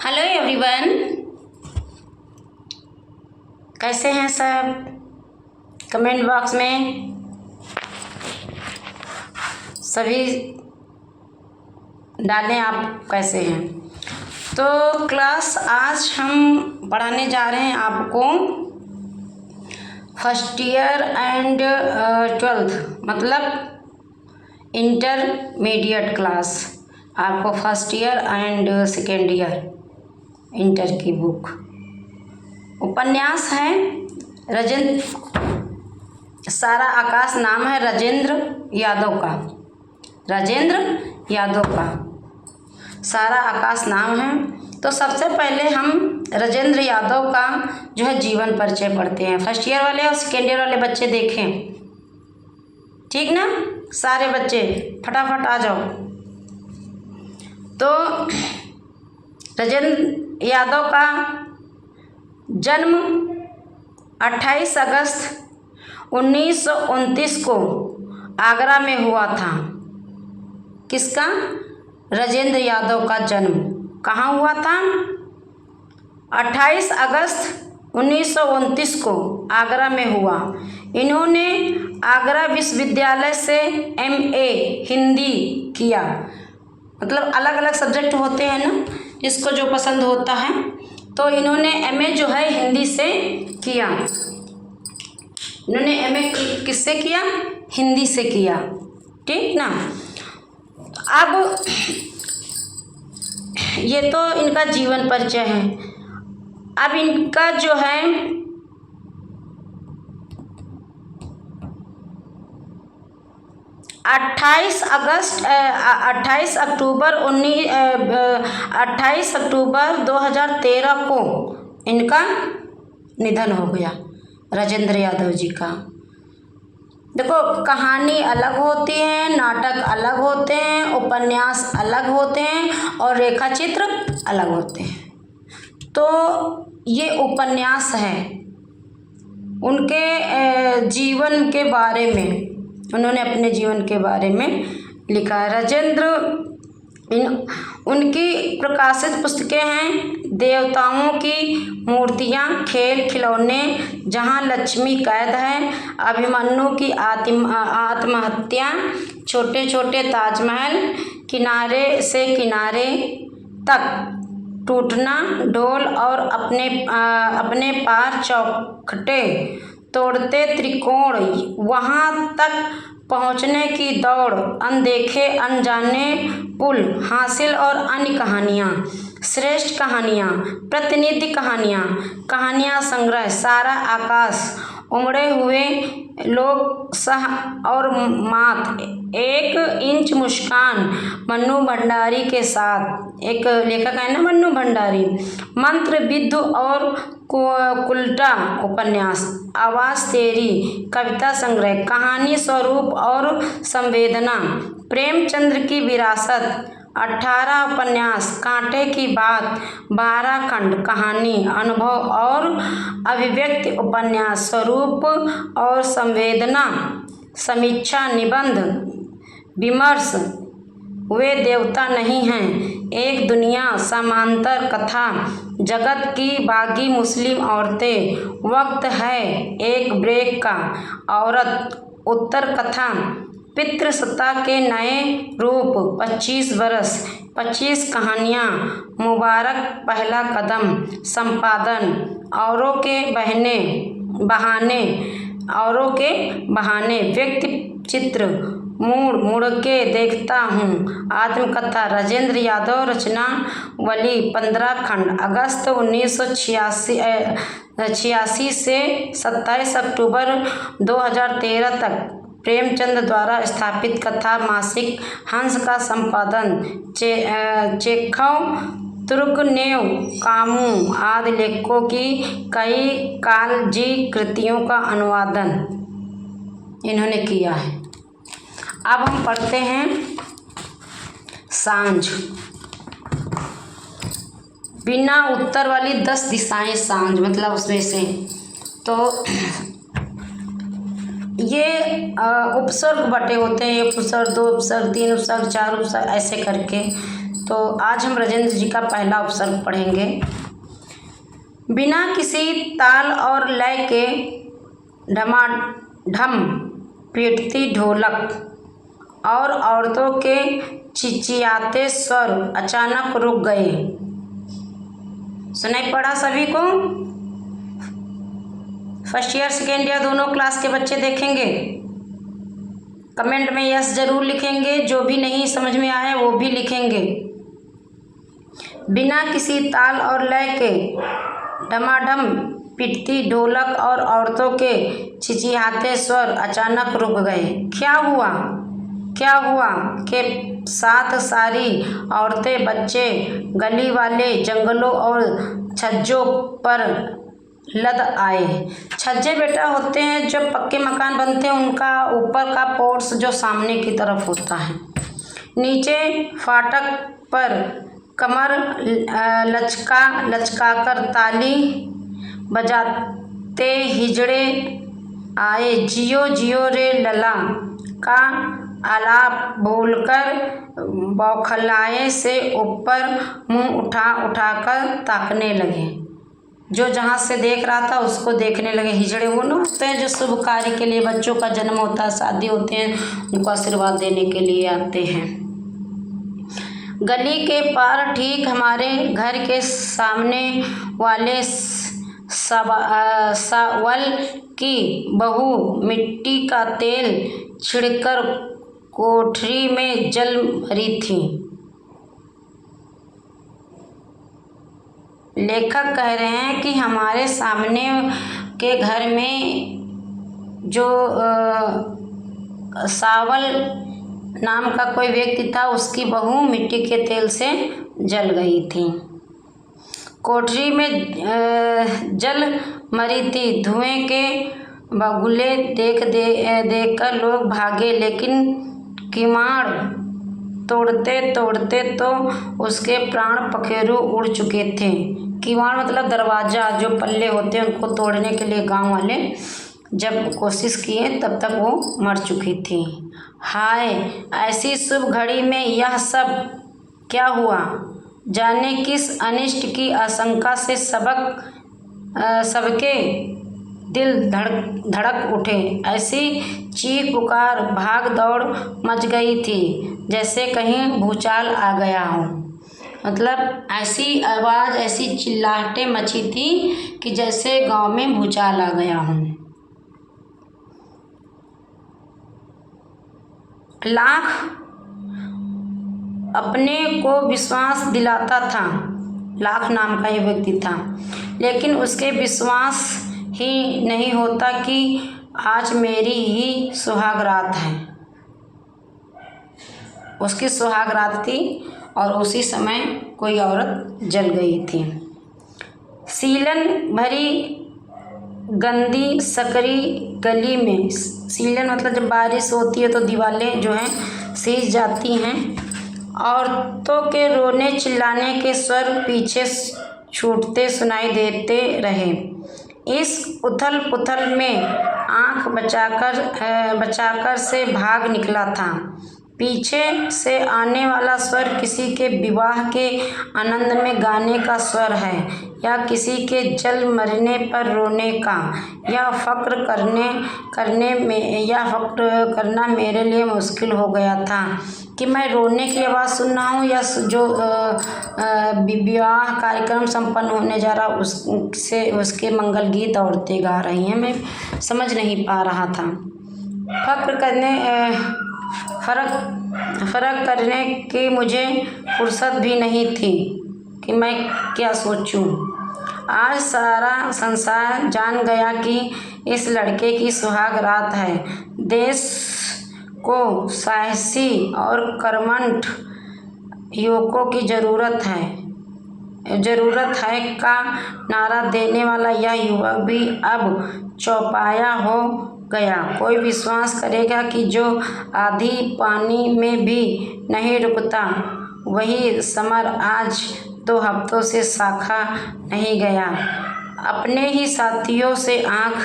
Hello everyone, कैसे हैं सब? कमेंट बॉक्स में सभी डालें आप कैसे हैं। तो क्लास आज हम पढ़ाने जा रहे हैं आपको फर्स्ट ईयर एंड 12th मतलब इंटरमीडिएट क्लास। आपको first year and second year inter की बुक। उपन्यास है सारा आकाश नाम है राजेंद्र यादव का। राजेंद्र यादव का सारा आकाश नाम है। तो सबसे पहले हम राजेंद्र यादव का जो है जीवन परिचय पढ़ते हैं। फर्स्ट ईयर वाले और सेकेंड ईयर वाले बच्चे देखें, ठीक ना? सारे बच्चे फटाफट आ जाओ। तो राजेंद्र यादव का जन्म 28 अगस्त 1929 को आगरा में हुआ था। किसका? राजेंद्र यादव का जन्म कहाँ हुआ था? 28 अगस्त 1929 को आगरा में हुआ। इन्होंने आगरा विश्वविद्यालय से MA हिंदी किया। मतलब अलग अलग सब्जेक्ट होते हैं ना, जिसको जो पसंद होता है। तो इन्होंने MA जो है हिंदी से किया। इन्होंने MA किससे किया? हिंदी से किया, ठीक ना? अब ये तो इनका जीवन परिचय है। अब इनका जो है 28 अक्टूबर 2013 को इनका निधन हो गया, राजेंद्र यादव जी का। देखो, कहानी अलग होती है, नाटक अलग होते हैं, उपन्यास अलग होते हैं और रेखाचित्र अलग होते हैं। तो ये उपन्यास है उनके जीवन के बारे में। उन्होंने अपने जीवन के बारे में लिखा है। राजेंद्र उनकी प्रकाशित पुस्तकें हैं देवताओं की मूर्तियां, खेल खिलौने, जहां लक्ष्मी कैद है, अभिमन्यु की आत्महत्या, छोटे छोटे ताजमहल, किनारे से किनारे तक टूटना, ढोल और अपने पार चौखटे तोड़ते त्रिकोण, वहां तक पहुंचने की दौड़, अनदेखे अनजाने पुल हासिल और अन्य कहानियाँ, श्रेष्ठ कहानियाँ, प्रतिनिधि कहानियाँ, कहानियाँ संग्रह, सारा आकाश, उमड़े हुए लोग सह और मात, 1 इंच मुस्कान, मन्नू भंडारी के साथ, एक लेखक है ना मन्नू भंडारी, मंत्र विद्ध और कुलटा उपन्यास, आवाज़ तेरी, कविता संग्रह, कहानी स्वरूप और संवेदना, प्रेमचंद्र की विरासत, 18 उपन्यास, कांटे की बात, 12 खंड, कहानी, अनुभव और अभिव्यक्ति, उपन्यास स्वरूप और संवेदना, समीक्षा, निबंध, विमर्श, वे देवता नहीं हैं, एक दुनिया, समांतर कथा, जगत की बागी मुस्लिम औरतें, वक्त है एक ब्रेक का, औरत, उत्तर कथा, पितृसत्ता के नए रूप, 25 बरस, 25 कहानियाँ, मुबारक पहला कदम, संपादन, औरों के बहाने, व्यक्ति चित्र, मुड़ के देखता हूँ, आत्मकथा, राजेंद्र यादव, रचनावली, 15 खंड, अगस्त 1986 से 27 अक्टूबर 2013 तक, प्रेमचंद द्वारा स्थापित कथा मासिक हंस का संपादन, चेखव, तुर्गनेव, कामू आदि लेखकों की कई कालजी कृतियों का अनुवादन इन्होंने किया है। अब हम पढ़ते हैं सांझ। बिना उत्तर वाली 10 दिशाएं सांझ, मतलब उसमें से तो ये उपसर्ग बटे होते हैं, 1 उपसर्ग, 2 उपसर्ग, 3 उपसर्ग, 4 उपसर्ग, ऐसे करके। तो आज हम राजेंद्र जी का पहला उपसर्ग पढ़ेंगे। बिना किसी ताल और लय के ढमाढम पीटती ढोलक और औरतों के चिचियाते स्वर अचानक रुक गए। सुनाई पड़ा सभी को? फर्स्ट ईयर सेकेंड ईयर दोनों क्लास के बच्चे देखेंगे, कमेंट में यस जरूर लिखेंगे, जो भी नहीं समझ में आया वो भी लिखेंगे। बिना किसी ताल और लय के डमाडम पिटती ढोलक और औरतों के चिचियाते स्वर अचानक रुक गए। क्या हुआ के साथ सारी औरतें, बच्चे गली वाले जंगलों और छज्जों पर लद आए। छज्जे बेटा होते हैं जब पक्के मकान बनते हैं, उनका ऊपर का पोर्स जो सामने की तरफ होता है। नीचे फाटक पर कमर लचकाकर ताली बजाते हिजड़े आए। जियो जियो रे लला का आलाप बोलकर बौखलाए से ऊपर मुंह उठाकर ताकने लगे। जो जहाँ से देख रहा था उसको देखने लगे। हिजड़े वो ना होते हैं जो शुभ कार्य के लिए, बच्चों का जन्म होता है, शादी होते हैं, उनको आशीर्वाद देने के लिए आते हैं। गली के पार ठीक हमारे घर के सामने वाले सावल की बहू मिट्टी का तेल छिड़कर कोठरी में जल भरी थी। लेखक कह रहे हैं कि हमारे सामने के घर में जो सावल नाम का कोई व्यक्ति था, उसकी बहू मिट्टी के तेल से जल गई थी। कोठरी में जल मरी थी। धुएं के बगुले देखकर लोग भागे, लेकिन किवाड़ तोड़ते तोड़ते तो उसके प्राण पखेरु उड़ चुके थे। किवाड़ मतलब दरवाज़ा, जो पल्ले होते हैं उनको तोड़ने के लिए गांव वाले जब कोशिश किए तब तक वो मर चुकी थी। हाय, ऐसी शुभ घड़ी में यह सब क्या हुआ? जाने किस अनिष्ट की आशंका से सबके दिल धड़क उठे। ऐसी चीख पुकार भाग दौड़ मच गई थी जैसे कहीं भूचाल आ गया हो। मतलब ऐसी आवाज़, ऐसी चिल्लाहटें मची थी कि जैसे गांव में भूचाल आ गया हो। लाख अपने को विश्वास दिलाता था, लाख नाम का ये व्यक्ति था, लेकिन उसके विश्वास ही नहीं होता कि आज मेरी ही सुहाग रात है। उसकी सुहाग रात थी और उसी समय कोई औरत जल गई थी। सीलन भरी गंदी सकरी गली में, सीलन मतलब जब बारिश होती है तो दीवारें जो हैं सीज जाती हैं। औरतों के रोने चिल्लाने के स्वर पीछे छूटते सुनाई देते रहे। इस उथल पुथल में आंख बचाकर से भाग निकला था। पीछे से आने वाला स्वर किसी के विवाह के आनंद में गाने का स्वर है, या किसी के जल मरने पर रोने का। यह फक्र करना मेरे लिए मुश्किल हो गया था कि मैं रोने की आवाज़ सुन रहा हूँ या जो विवाह कार्यक्रम संपन्न होने जा रहा उसके मंगल गीत औरतें गा रही हैं। मैं समझ नहीं पा रहा था। फर्क करने की मुझे फुर्सत भी नहीं थी कि मैं क्या सोचूं। आज सारा संसार जान गया कि इस लड़के की सुहाग रात है। देश को साहसी और कर्मठ युवकों की ज़रूरत है का नारा देने वाला यह युवक भी अब चौपाया हो गया। कोई विश्वास करेगा कि जो आधी पानी में भी नहीं रुकता, वही समर आज 2 हफ्तों से शाखा नहीं गया। अपने ही साथियों से आंख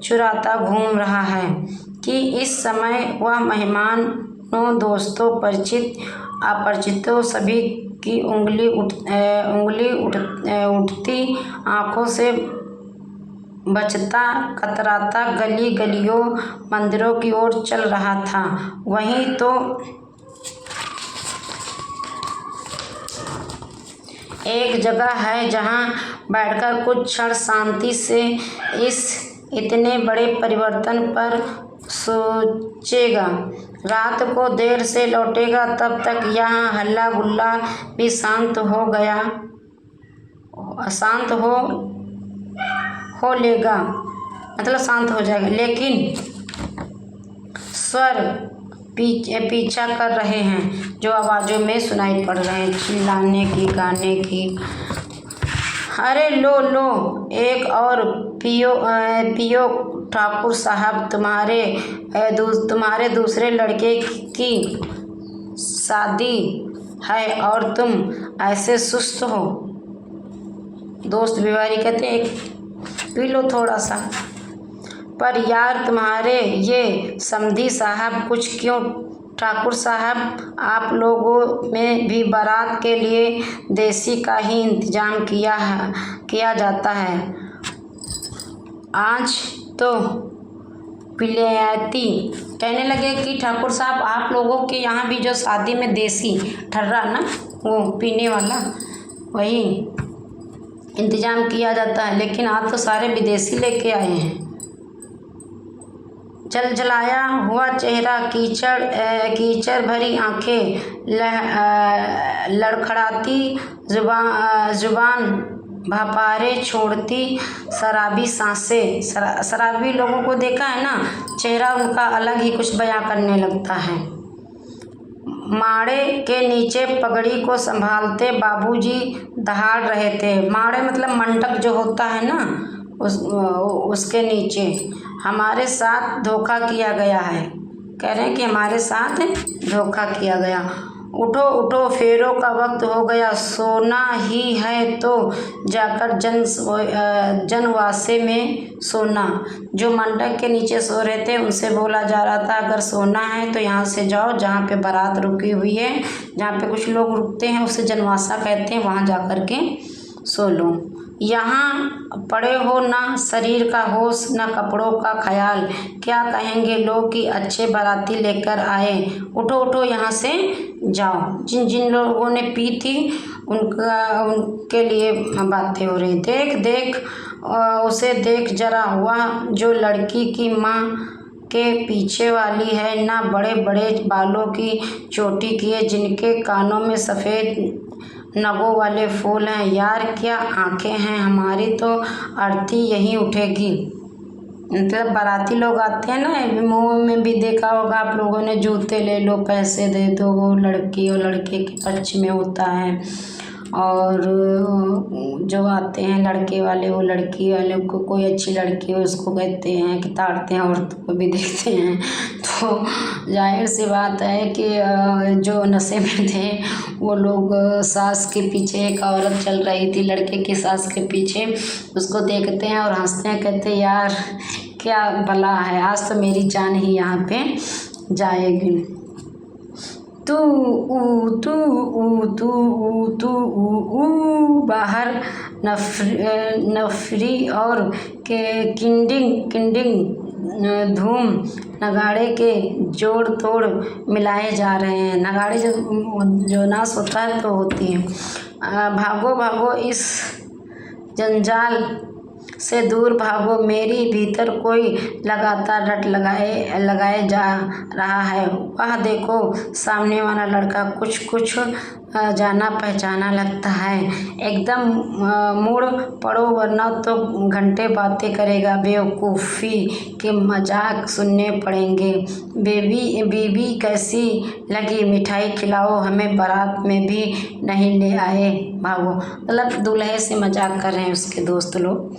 चुराता घूम रहा है कि इस समय वह मेहमानों, दोस्तों, परिचित अपरिचितों सभी की उठती आँखों से बचता कतराता गली गलियों मंदिरों की ओर चल रहा था। वहीं तो एक जगह है जहाँ बैठकर कुछ क्षण शांति से इस इतने बड़े परिवर्तन पर सोचेगा। रात को देर से लौटेगा, तब तक यहाँ हल्ला गुल्ला भी शांत हो लेगा, मतलब शांत हो जाएगा। लेकिन स्वर पीछा कर रहे हैं, जो आवाज़ों में सुनाई पड़ रहे हैं, चिल्लाने की, गाने की। अरे लो लो, एक और पियो ठाकुर साहब, तुम्हारे दूसरे लड़के की शादी है और तुम ऐसे सुस्त हो। दोस्त बिहारी कहते एक पी लो थोड़ा सा। पर यार तुम्हारे ये समधी साहब कुछ क्यों? ठाकुर साहब, आप लोगों में भी बारात के लिए देसी का ही इंतजाम किया जाता है। आज तो विलायती कहने लगे कि ठाकुर साहब, आप लोगों के यहाँ भी जो शादी में देसी ठर्रा ना, वो पीने वाला, वही इंतजाम किया जाता है। लेकिन आप तो सारे विदेशी लेके आए हैं। जलजलाया हुआ चेहरा, कीचड़ भरी आंखें, लड़खड़ाती जुबान, भापारे छोड़ती शराबी सांसें। शराबी लोगों को देखा है ना, चेहरा उनका अलग ही कुछ बयां करने लगता है। माड़े के नीचे पगड़ी को संभालते बाबूजी दहाड़ रहे थे। माड़े मतलब मंडप जो होता है ना, उसके नीचे। हमारे साथ धोखा किया गया है, कह रहे हैं कि हमारे साथ धोखा किया गया। उठो उठो, फेरों का वक्त हो गया, सोना ही है तो जाकर जनवासे में सोना। जो मंडप के नीचे सो रहे थे उनसे बोला जा रहा था, अगर सोना है तो यहाँ से जाओ, जहाँ पे बारात रुकी हुई है, जहाँ पे कुछ लोग रुकते हैं उसे जनवासा कहते हैं, वहाँ जा कर के सो लो। यहाँ पड़े हो ना शरीर का होश, ना कपड़ों का ख्याल। क्या कहेंगे लोग कि अच्छे बाराती लेकर आए। उठो उठो, यहाँ से जाओ। जिन जिन लोगों ने पी थी उनके लिए बातें हो रही। देख उसे देख जरा, वह जो लड़की की माँ के पीछे वाली है ना, बड़े बड़े बालों की चोटी किए, जिनके कानों में सफ़ेद नगों वाले फूल हैं। यार क्या आंखें हैं, हमारी तो अर्थी यहीं उठेगी। मतलब बाराती लोग आते हैं ना, मुँह में भी देखा होगा आप लोगों ने, जूते ले लो, पैसे दे दो, वो लड़की और लड़के के पक्ष में होता है। और जो आते हैं लड़के वाले, वो लड़की वाले को, कोई अच्छी लड़की हो उसको कहते हैं कि ताड़ते हैं, औरतों को भी देखते हैं। तो जाहिर सी बात है कि जो नशे में थे वो लोग सास के पीछे, एक औरत चल रही थी लड़के की सास के पीछे, उसको देखते हैं और हंसते हैं, कहते यार क्या भला है, आज तो मेरी जान ही यहाँ पे जाएगी। तू बाहर नफरी और के किंडिंग धूम नगाड़े के जोड़ तोड़ मिलाए जा रहे हैं। नगाड़े जो नाश होता है तो होती है। भागो भागो, इस जंजाल से दूर भागो, मेरी भीतर कोई लगातार रट लगाए जा रहा है। वह देखो, सामने वाला लड़का कुछ जाना पहचाना लगता है। एकदम मुड़ पड़ो वरना तो घंटे बातें करेगा, बेवकूफ़ी के मजाक सुनने पड़ेंगे। बीबी कैसी लगी, मिठाई खिलाओ, हमें बारात में भी नहीं ले आए। भागो, मतलब दूल्हे से मजाक कर रहे हैं उसके दोस्त लोग।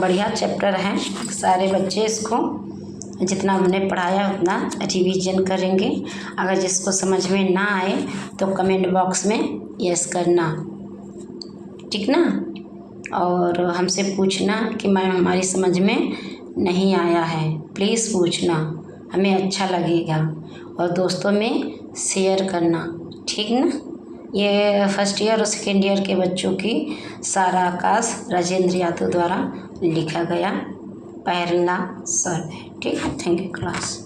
बढ़िया चैप्टर है, सारे बच्चे इसको जितना हमने पढ़ाया उतना रिवीजन करेंगे। अगर जिसको समझ में ना आए तो कमेंट बॉक्स में यस करना, ठीक ना। और हमसे पूछना कि मैम हमारी समझ में नहीं आया है, प्लीज़ पूछना, हमें अच्छा लगेगा। और दोस्तों में शेयर करना, ठीक ना। ये फर्स्ट ईयर और सेकेंड ईयर के बच्चों की सारा आकाश राजेंद्र यादव द्वारा लिखा गया पहला सर्वे। ठीक है, थैंक यू क्लास।